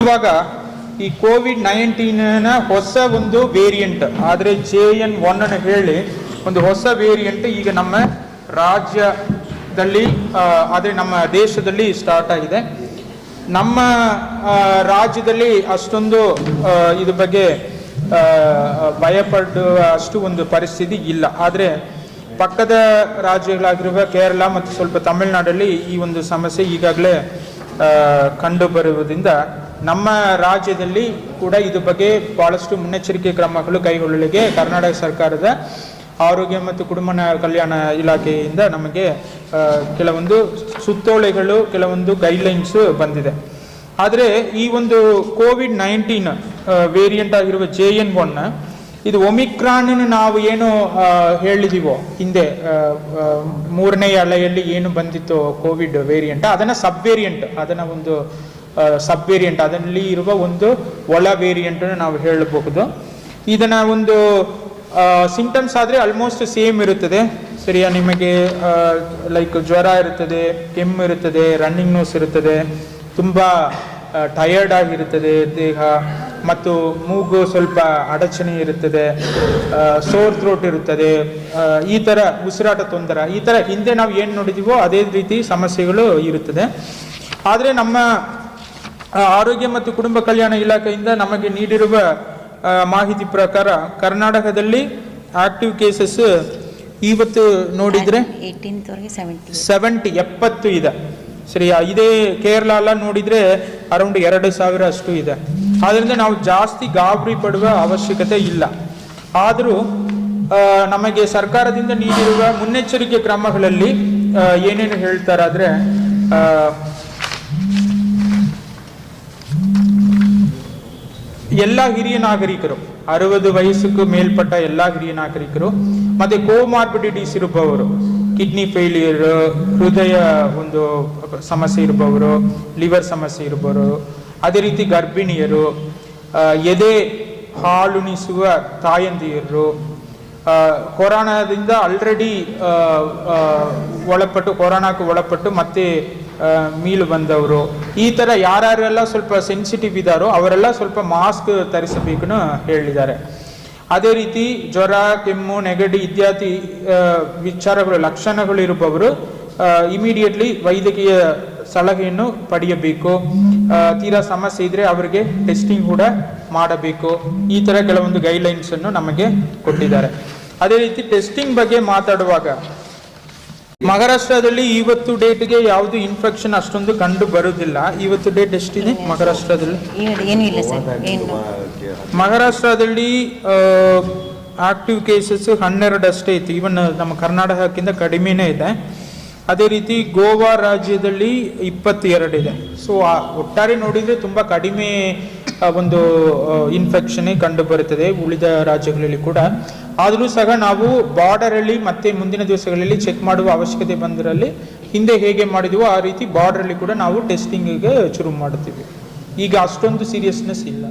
ಇವಾಗ ಈ ಕೋವಿಡ್-19 ಹೊಸ ಒಂದು ವೇರಿಯಂಟ್ ಆದರೆ JN1 ಅನ್ನು ಹೇಳಿ ಒಂದು ಹೊಸ ವೇರಿಯಂಟ್ ಈಗ ನಮ್ಮ ರಾಜ್ಯದಲ್ಲಿ ಆದರೆ ನಮ್ಮ ದೇಶದಲ್ಲಿ ಸ್ಟಾರ್ಟ್ ಆಗಿದೆ. ನಮ್ಮ ರಾಜ್ಯದಲ್ಲಿ ಅಷ್ಟೊಂದು ಇದ್ರ ಬಗ್ಗೆ ಭಯಪಡುವ ಅಷ್ಟು ಒಂದು ಪರಿಸ್ಥಿತಿ ಇಲ್ಲ. ಆದರೆ ಪಕ್ಕದ ರಾಜ್ಯಗಳಾಗಿರುವ ಕೇರಳ ಮತ್ತು ಸ್ವಲ್ಪ ತಮಿಳುನಾಡಲ್ಲಿ ಈ ಒಂದು ಸಮಸ್ಯೆ ಈಗಾಗಲೇ ಕಂಡು ಬರುವುದರಿಂದ ನಮ್ಮ ರಾಜ್ಯದಲ್ಲಿ ಕೂಡ ಇದ್ರ ಬಗ್ಗೆ ಬಹಳಷ್ಟು ಮುನ್ನೆಚ್ಚರಿಕೆ ಕ್ರಮಗಳು ಕೈಗೊಳ್ಳಲಿಕ್ಕೆ ಕರ್ನಾಟಕ ಸರ್ಕಾರದ ಆರೋಗ್ಯ ಮತ್ತು ಕುಟುಂಬ ಕಲ್ಯಾಣ ಇಲಾಖೆಯಿಂದ ನಮಗೆ ಕೆಲವೊಂದು ಸುತ್ತೋಲೆಗಳು, ಕೆಲವೊಂದು ಗೈಡ್ಲೈನ್ಸ್ ಬಂದಿದೆ. ಆದರೆ ಈ ಒಂದು ಕೋವಿಡ್-19 ವೇರಿಯಂಟ್ ಆಗಿರುವ JN1 ಇದು ಒಮಿಕ್ರಾನ್ ನಾವು ಏನು ಹೇಳಿದೀವೋ ಹಿಂದೆ 3ನೇ ಅಲೆಯಲ್ಲಿ ಏನು ಬಂದಿತ್ತು ಕೋವಿಡ್ ವೇರಿಯಂಟ್, ಅದನ್ನ ಸಬ್ ವೇರಿಯಂಟ್, ಅದನ್ನ ಒಂದು ಸಬ್ ವೇರಿಯಂಟ್, ಅದರಲ್ಲಿ ಇರುವ ಒಂದು ಒಳ ವೇರಿಯಂಟ್ ನಾವು ಹೇಳಬಹುದು. ಇದನ್ನ ಒಂದು ಸಿಂಟಮ್ಸ್ ಆದರೆ ಆಲ್ಮೋಸ್ಟ್ ಸೇಮ್ ಇರುತ್ತದೆ. ಸರಿಯಾ, ನಿಮಗೆ ಲೈಕ್ ಜ್ವರ ಇರುತ್ತದೆ, ಕೆಮ್ಮು ಇರುತ್ತದೆ, ರನ್ನಿಂಗ್ ನೋಸ್ ಇರುತ್ತದೆ, ತುಂಬ ಟಯರ್ಡ್ ಆಗಿರುತ್ತದೆ ದೇಹ, ಮತ್ತು ಮೂಗು ಸ್ವಲ್ಪ ಅಡಚಣೆ ಇರುತ್ತದೆ, ಸೋರ್ ಥ್ರೋಟ್ ಇರುತ್ತದೆ, ಈ ಥರ ಉಸಿರಾಟ ತೊಂದರೆ, ಈ ಥರ ಹಿಂದೆ ನಾವು ಏನು ನೋಡಿದೀವೋ ಅದೇ ರೀತಿ ಸಮಸ್ಯೆಗಳು ಇರುತ್ತದೆ. ಆದರೆ ನಮ್ಮ ಆರೋಗ್ಯ ಮತ್ತು ಕುಟುಂಬ ಕಲ್ಯಾಣ ಇಲಾಖೆಯಿಂದ ನಮಗೆ ನೀಡಿರುವ ಮಾಹಿತಿ ಪ್ರಕಾರ ಕರ್ನಾಟಕದಲ್ಲಿ ಆಕ್ಟಿವ್ ಕೇಸಸ್ ಇವತ್ತು ನೋಡಿದರೆ 70 ಇದೆ. ಸರಿಯಾ, ಇದೇ ಕೇರಳ ಎಲ್ಲ ನೋಡಿದರೆ ಅರೌಂಡ್ 2,000 ಅಷ್ಟು ಇದೆ. ಆದ್ದರಿಂದ ನಾವು ಜಾಸ್ತಿ ಗಾಬರಿ ಪಡುವ ಅವಶ್ಯಕತೆ ಇಲ್ಲ. ಆದರೂ ನಮಗೆ ಸರ್ಕಾರದಿಂದ ನೀಡಿರುವ ಮುನ್ನೆಚ್ಚರಿಕೆ ಕ್ರಮಗಳಲ್ಲಿ ಏನೇನು ಹೇಳ್ತಾರಾದ್ರೆ, ಎಲ್ಲ ಹಿರಿಯ ನಾಗರಿಕರು, 60 ವಯಸ್ಸಿಗೂ ಮೇಲ್ಪಟ್ಟ ಎಲ್ಲ ಹಿರಿಯ ನಾಗರಿಕರು, ಮತ್ತೆ ಕೋಮಾರ್ಬಿಡಿಟೀಸ್ ಇರುವವರು, ಕಿಡ್ನಿ ಫೇಲ್ಯೂರ್, ಹೃದಯ ಒಂದು ಸಮಸ್ಯೆ ಇರುವವರು, ಲಿವರ್ ಸಮಸ್ಯೆ ಇರುವವರು, ಅದೇ ರೀತಿ ಗರ್ಭಿಣಿಯರು, ಎದೆ ಹಾಲುಣಿಸುವ ತಾಯಂದಿಯರು, ಕೊರೋನಾದಿಂದ ಆಲ್ರೆಡಿ ಕೊರೋನಾಕ್ಕೆ ಒಳಪಟ್ಟು ಮತ್ತೆ ಮೀಲು ಬಂದವರು, ಈ ಥರ ಯಾರ್ಯಾರೆಲ್ಲ ಸ್ವಲ್ಪ ಸೆನ್ಸಿಟಿವ್ ಇದ್ದಾರೋ ಅವರೆಲ್ಲ ಸ್ವಲ್ಪ ಮಾಸ್ಕ್ ಧರಿಸಬೇಕು ಹೇಳಿದ್ದಾರೆ. ಅದೇ ರೀತಿ ಜ್ವರ, ಕೆಮ್ಮು, ನೆಗಡಿ ಇತ್ಯಾದಿ ವಿಚಾರಗಳು, ಲಕ್ಷಣಗಳು ಇರುವವರು ಇಮಿಡಿಯೇಟ್ಲಿ ವೈದ್ಯಕೀಯ ಸಲಹೆಯನ್ನು ಪಡೆಯಬೇಕು. ತೀರಾ ಸಮಸ್ಯೆ ಇದ್ರೆ ಅವರಿಗೆ ಟೆಸ್ಟಿಂಗ್ ಕೂಡ ಮಾಡಬೇಕು. ಈ ತರ ಕೆಲವೊಂದು ಗೈಡ್ಲೈನ್ಸ್ ಅನ್ನು ನಮಗೆ ಕೊಟ್ಟಿದ್ದಾರೆ. ಅದೇ ರೀತಿ ಟೆಸ್ಟಿಂಗ್ ಬಗ್ಗೆ ಮಾತಾಡುವಾಗ ಮಹಾರಾಷ್ಟ್ರದಲ್ಲಿ ಇವತ್ತು ಡೇಟ್ಗೆ ಯಾವುದು ಇನ್ಫೆಕ್ಷನ್ ಅಷ್ಟೊಂದು ಕಂಡು ಬರುವುದಿಲ್ಲ. ಇವತ್ತು ಡೇಟ್ ಎಷ್ಟಿದೆ ಮಹಾರಾಷ್ಟ್ರದಲ್ಲಿ? ಮಹಾರಾಷ್ಟ್ರದಲ್ಲಿ ಆಕ್ಟಿವ್ ಕೇಸಸ್ 12 ಅಷ್ಟೇ ಇತ್ತು. ಈವನ್ ನಮ್ಮ ಕರ್ನಾಟಕಕ್ಕಿಂತ ಕಡಿಮೆನೇ ಇದೆ. ಅದೇ ರೀತಿ ಗೋವಾ ರಾಜ್ಯದಲ್ಲಿ 22 ಇದೆ. ಸೊ ಒಟ್ಟಾರೆ ನೋಡಿದರೆ ತುಂಬ ಕಡಿಮೆ ಒಂದು ಇನ್ಫೆಕ್ಷನ್ ಕಂಡು ಬರುತ್ತದೆ ಉಳಿದ ರಾಜ್ಯಗಳಲ್ಲಿ ಕೂಡ. ಆದರೂ ಸಹ ನಾವು ಬಾರ್ಡರಲ್ಲಿ ಮತ್ತೆ ಮುಂದಿನ ದಿವಸಗಳಲ್ಲಿ ಚೆಕ್ ಮಾಡುವ ಅವಶ್ಯಕತೆ ಬಂದರಲ್ಲಿ ಹಿಂದೆ ಹೇಗೆ ಮಾಡಿದೀವೋ ಆ ರೀತಿ ಬಾರ್ಡರಲ್ಲಿ ಕೂಡ ನಾವು ಟೆಸ್ಟಿಂಗಿಗೆ ಶುರು ಮಾಡುತ್ತೀವಿ. ಈಗ ಅಷ್ಟೊಂದು ಸೀರಿಯಸ್ನೆಸ್ ಇಲ್ಲ.